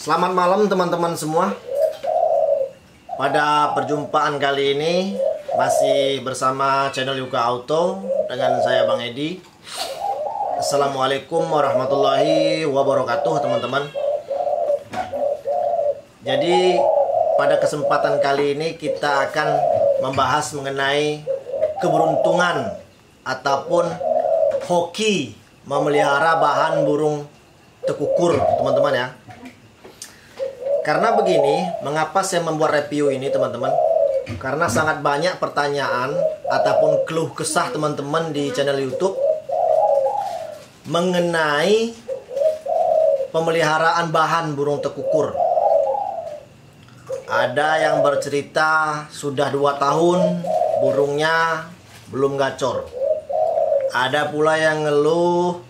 Selamat malam teman-teman semua. Pada perjumpaan kali ini masih bersama channel Yuka Auto dengan saya Bang Edi. Assalamualaikum warahmatullahi wabarakatuh teman-teman. Jadi pada kesempatan kali ini kita akan membahas mengenai keberuntungan ataupun hoki memelihara bahan burung tekukur teman-teman ya. Karena begini, mengapa saya membuat review ini teman-teman? Karena sangat banyak pertanyaan ataupun keluh kesah teman-teman di channel YouTube mengenai pemeliharaan bahan burung tekukur. Ada yang bercerita sudah 2 tahun burungnya belum gacor. Ada pula yang ngeluh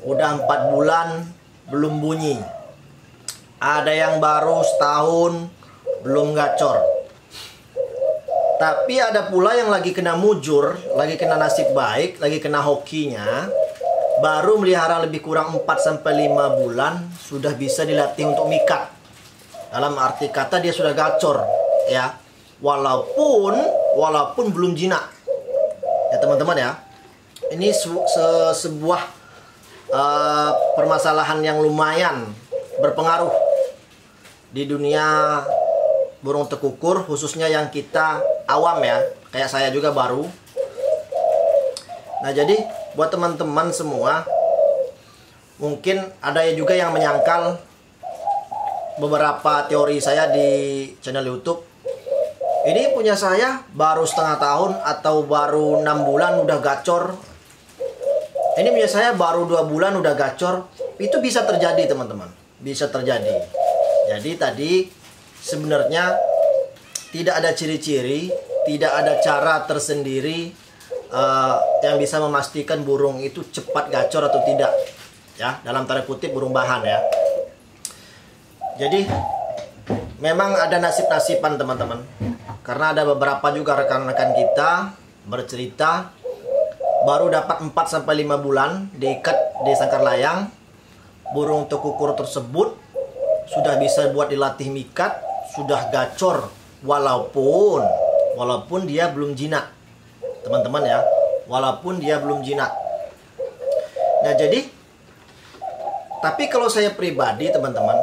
udah 4 bulan belum bunyi. Ada yang baru setahun belum gacor. Tapi ada pula yang lagi kena mujur, lagi kena nasib baik, lagi kena hokinya, baru melihara lebih kurang 4-5 bulan sudah bisa dilatih untuk mikat. Dalam arti kata dia sudah gacor ya. Walaupun belum jinak. Ya teman-teman ya. Ini sebuah permasalahan yang lumayan berpengaruh di dunia burung tekukur, khususnya yang kita awam ya, kayak saya juga baru. Nah jadi buat teman-teman semua, mungkin ada juga yang menyangkal beberapa teori saya di channel YouTube. Ini punya saya baru setengah tahun atau baru 6 bulan udah gacor. Ini punya saya baru 2 bulan udah gacor. Itu bisa terjadi teman-teman, bisa terjadi. Jadi tadi sebenarnya tidak ada ciri-ciri, tidak ada cara tersendiri yang bisa memastikan burung itu cepat gacor atau tidak. Ya, dalam tanda kutip burung bahan ya. Jadi memang ada nasib-nasiban teman-teman. Karena ada beberapa juga rekan-rekan kita bercerita baru dapat 4-5 bulan diikat di sangkar layang. Burung tekukur tersebut sudah bisa buat dilatih mikat, sudah gacor walaupun dia belum jinak. Teman-teman ya, walaupun dia belum jinak. Nah, jadi tapi kalau saya pribadi teman-teman,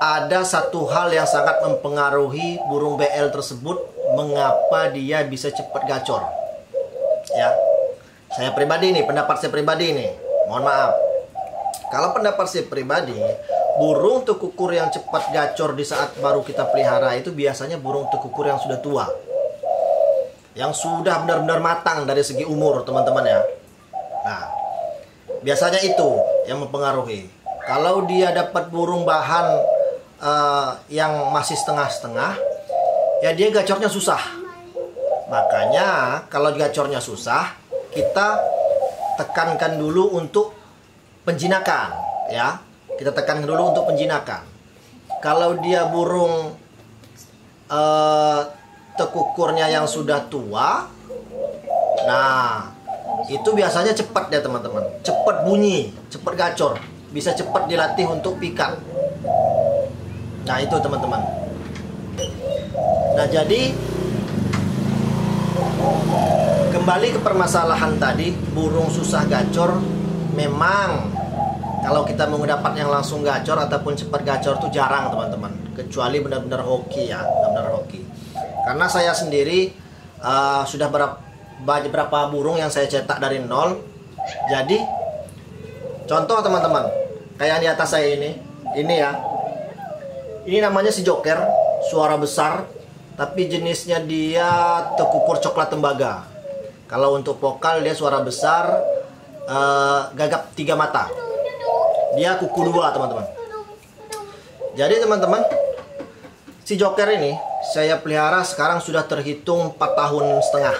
ada satu hal yang sangat mempengaruhi burung BL tersebut mengapa dia bisa cepat gacor. Ya. Saya pribadi nih, pendapat saya pribadi nih. Mohon maaf. Kalau pendapat saya pribadi, burung tekukur yang cepat gacor di saat baru kita pelihara itu biasanya burung tekukur yang sudah tua. Yang sudah benar-benar matang dari segi umur, teman-teman ya. Nah, biasanya itu yang mempengaruhi. Kalau dia dapat burung bahan yang masih setengah-setengah, ya dia gacornya susah. Makanya kalau gacornya susah, kita tekankan dulu untuk penjinakan ya. Kita tekan dulu untuk penjinakan. Kalau dia burung tekukurnya yang sudah tua, nah itu biasanya cepat ya teman-teman. Cepat bunyi, cepat gacor, bisa cepat dilatih untuk pikat. Nah itu teman-teman. Nah jadi kembali ke permasalahan tadi, burung susah gacor. Memang kalau kita mau dapat yang langsung gacor ataupun cepat gacor itu jarang teman-teman, kecuali benar-benar hoki ya, benar-benar hoki. Karena saya sendiri sudah berapa burung yang saya cetak dari nol. Jadi contoh teman-teman, kayak di atas saya ini ya, ini namanya si joker, suara besar, tapi jenisnya dia tekukur coklat tembaga. Kalau untuk vokal dia suara besar, gagap 3 mata. Dia kuku 2 teman-teman. Jadi teman-teman, si joker ini saya pelihara sekarang sudah terhitung 4,5 tahun.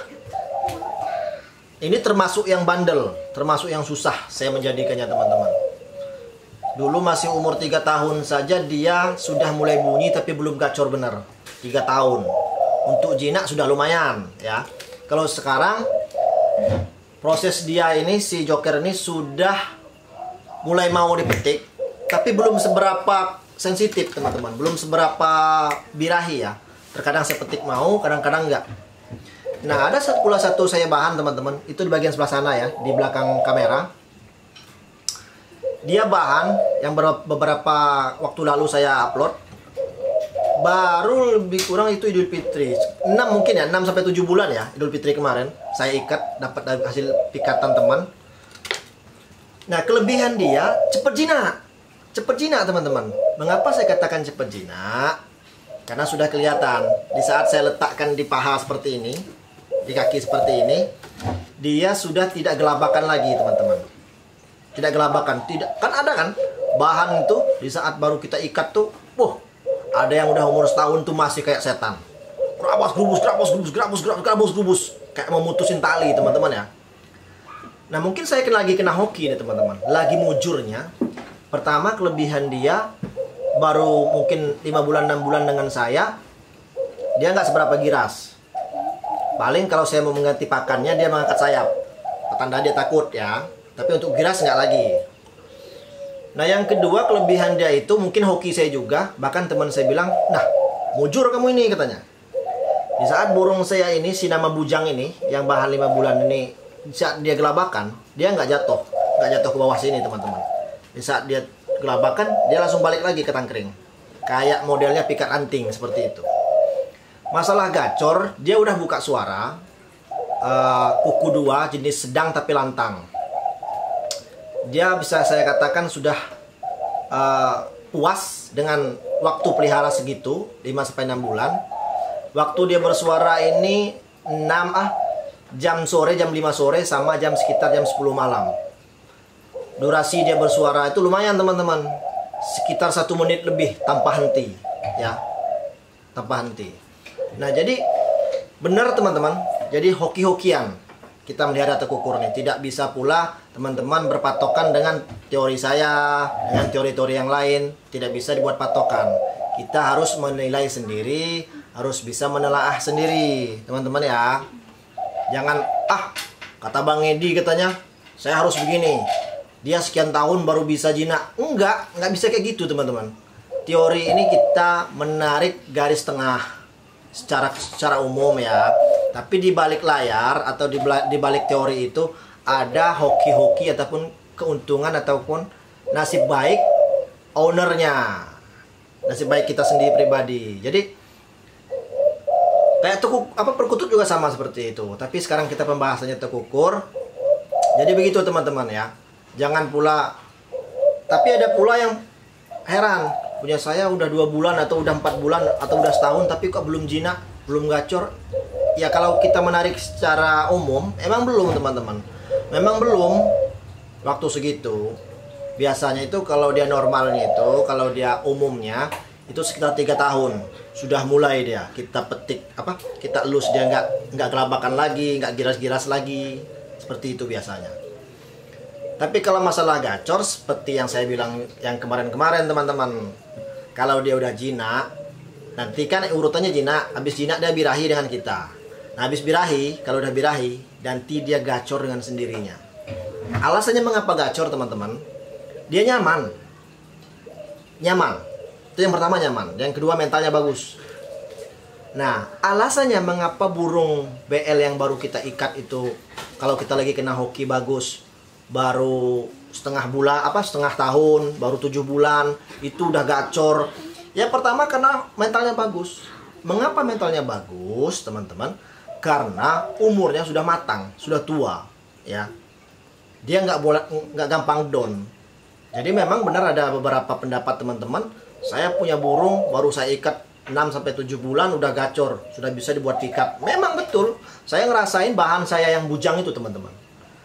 Ini termasuk yang bandel, termasuk yang susah saya menjadikannya teman-teman. Dulu masih umur 3 tahun saja dia sudah mulai bunyi tapi belum gacor bener. 3 tahun. Untuk jinak sudah lumayan ya. Kalau sekarang proses dia ini, si joker ini sudah mulai mau dipetik, Tapi belum seberapa sensitif teman-teman, belum seberapa birahi ya. Terkadang saya petik mau, kadang-kadang enggak. Nah, ada pula satu saya bahan teman-teman, itu di bagian sebelah sana ya, di belakang kamera. Dia bahan yang beberapa waktu lalu saya upload. Baru lebih kurang itu Idul Fitri 6 mungkin ya, 6-7 bulan ya, Idul Fitri kemarin. Saya ikat, dapat hasil pikatan teman. Nah, kelebihan dia cepet jinak. Cepet jinak teman-teman. Mengapa saya katakan cepet jinak? Karena sudah kelihatan di saat saya letakkan di paha seperti ini, di kaki seperti ini, dia sudah tidak gelabakan lagi teman-teman. Tidak gelabakan, tidak. Kan ada kan bahan itu di saat baru kita ikat tuh, ada yang udah umur setahun tuh masih kayak setan. Gerabus, kayak mau mutusin tali teman-teman ya. Nah, mungkin saya lagi kena hoki nih teman-teman. Lagi mujurnya. Pertama, kelebihan dia baru mungkin 5 bulan 6 bulan dengan saya, dia nggak seberapa giras. Paling kalau saya mau mengganti pakannya, dia mengangkat sayap. Tanda dia takut ya. Tapi untuk giras nggak lagi. Nah, yang kedua kelebihan dia itu mungkin hoki saya juga. Bahkan teman saya bilang, nah mujur kamu ini katanya. Di saat burung saya ini, si nama bujang ini, yang bahan 5 bulan ini, saat dia gelabakan, dia nggak jatuh ke bawah sini teman-teman. Di saat dia gelabakan, dia langsung balik lagi ke tangkring. Kayak modelnya pikat anting seperti itu. Masalah gacor, dia udah buka suara. Kuku 2, jenis sedang tapi lantang. Dia bisa saya katakan sudah puas dengan waktu pelihara segitu, 5-6 bulan. Waktu dia bersuara ini jam sore, jam 5 sore sama sekitar jam 10 malam. Durasi dia bersuara itu lumayan teman-teman, sekitar 1 menit lebih tanpa henti ya, tanpa henti. Nah, jadi benar teman-teman, jadi hoki-hokian kita melihara tekukur nih. Tidak bisa pula teman-teman berpatokan dengan teori saya, dengan teori-teori yang lain. Tidak bisa dibuat patokan. Kita harus menilai sendiri, harus bisa menelaah sendiri teman-teman ya. Jangan kata Bang Edi katanya saya harus begini, dia sekian tahun baru bisa jinak. Enggak bisa kayak gitu teman-teman. Teori ini kita menarik garis tengah secara umum ya. Tapi di balik layar atau di balik teori itu ada hoki-hoki ataupun keuntungan ataupun nasib baik ownernya, nasib baik kita sendiri pribadi. Jadi kayak perkutut juga sama seperti itu. Tapi sekarang kita pembahasannya tekukur. Jadi begitu teman-teman ya. Jangan pula, tapi ada pula yang heran, punya saya udah 2 bulan atau udah 4 bulan atau udah setahun tapi kok belum jinak, belum gacor. Ya kalau kita menarik secara umum, emang belum teman-teman. Memang belum waktu segitu. Biasanya itu kalau dia normalnya itu, kalau dia umumnya itu sekitar 3 tahun. Sudah mulai dia, kita petik, kita elus, dia nggak gelabakan lagi, nggak giras-giras lagi. Seperti itu biasanya. Tapi kalau masalah gacor, seperti yang saya bilang yang kemarin-kemarin teman-teman, kalau dia udah jinak, nanti kan urutannya jinak, habis jinak dia birahi dengan kita. Nah, habis birahi, kalau udah birahi, nanti dia gacor dengan sendirinya. Alasannya mengapa gacor teman-teman? Dia nyaman. Nyaman. Itu yang pertama, nyaman. Yang kedua, mentalnya bagus. Nah, alasannya mengapa burung BL yang baru kita ikat itu, kalau kita lagi kena hoki bagus, baru setengah tahun, baru 7 bulan, itu udah gacor. Yang pertama karena mentalnya bagus. Mengapa mentalnya bagus, teman-teman? Karena umurnya sudah matang, sudah tua, ya. Dia nggak gampang down. Jadi memang benar ada beberapa pendapat teman-teman, saya punya burung baru saya ikat 6-7 bulan udah gacor, sudah bisa dibuat pikat. Memang betul. Saya ngerasain bahan saya yang bujang itu, teman-teman.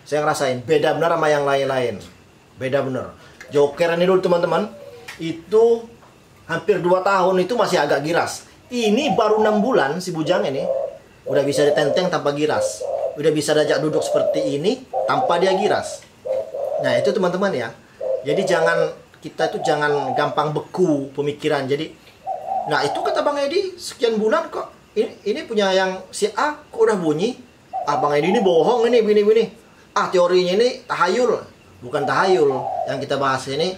Saya ngerasain beda benar sama yang lain-lain. Beda benar. Joker ini dulu teman-teman, itu hampir 2 tahun itu masih agak giras. Ini baru 6 bulan si bujang ini udah bisa ditenteng tanpa giras. Udah bisa diajak duduk seperti ini tanpa dia giras. Nah, itu teman-teman ya. Jadi kita itu jangan gampang beku pemikiran. Jadi, nah itu kata Bang Edi sekian bulan kok ini punya yang si A kok udah bunyi. Bang Edi ini bohong ini begini-begini. Teorinya ini tahayul. bukan tahayul. Yang kita bahas ini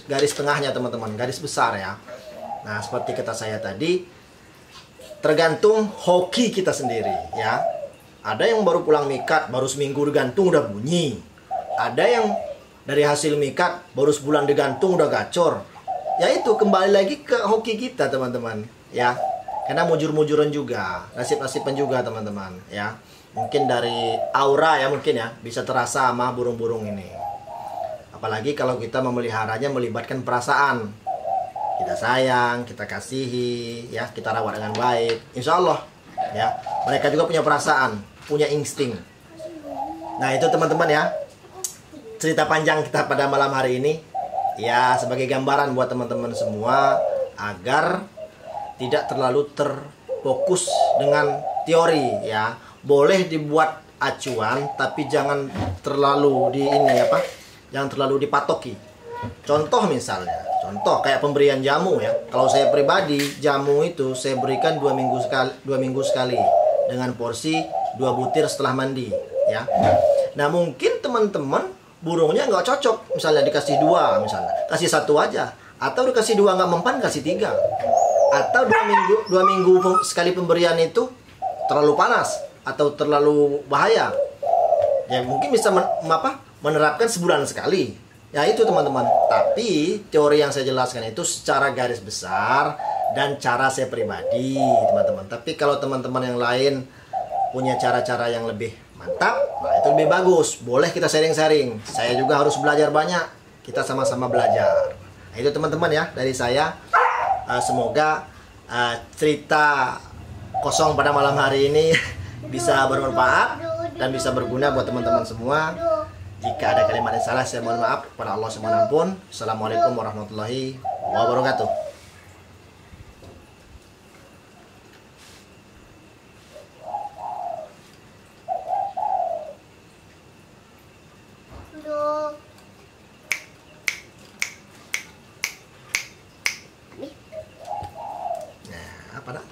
garis tengahnya teman-teman, garis besar ya. Nah, seperti kata saya tadi, tergantung hoki kita sendiri ya. Ada yang baru pulang mikat, baru seminggu digantung udah bunyi. Ada yang dari hasil mikat baru sebulan digantung udah gacor. Ya itu kembali lagi ke hoki kita teman-teman ya. Karena mujur-mujuran juga, nasib-nasiban juga teman-teman ya. Mungkin dari aura ya mungkin ya bisa terasa sama burung-burung ini. Apalagi kalau kita memeliharanya melibatkan perasaan. Kita sayang, kita kasihi, ya kita rawat dengan baik. Insya Allah ya mereka juga punya perasaan, punya insting. Nah itu teman-teman ya cerita panjang kita pada malam hari ini. Ya sebagai gambaran buat teman-teman semua agar tidak terlalu terfokus dengan teori ya. Boleh dibuat acuan tapi jangan terlalu jangan terlalu dipatoki. Contoh misalnya, kayak pemberian jamu ya. Kalau saya pribadi jamu itu saya berikan 2 minggu sekali dengan porsi 2 butir setelah mandi ya. Nah mungkin teman-teman burungnya nggak cocok, misalnya dikasih 2, misalnya kasih 1 aja, atau dikasih 2 nggak mempan kasih 3, atau 2 minggu sekali pemberian itu terlalu panas atau terlalu bahaya ya, mungkin bisa menerapkan sebulan sekali ya. Itu teman-teman, tapi teori yang saya jelaskan itu secara garis besar dan cara saya pribadi teman-teman. Tapi kalau teman-teman yang lain punya cara-cara yang lebih mantap, nah itu lebih bagus, boleh kita sharing-sharing. Saya juga harus belajar banyak, kita sama-sama belajar. Nah, itu teman-teman ya dari saya. Semoga cerita kosong pada malam hari ini bisa bermanfaat dan bisa berguna buat teman-teman semua. Jika ada kalimat yang salah saya mohon maaf kepada Allah Subhanahu wa taala. Assalamualaikum warahmatullahi wabarakatuh. Nah, apa dah?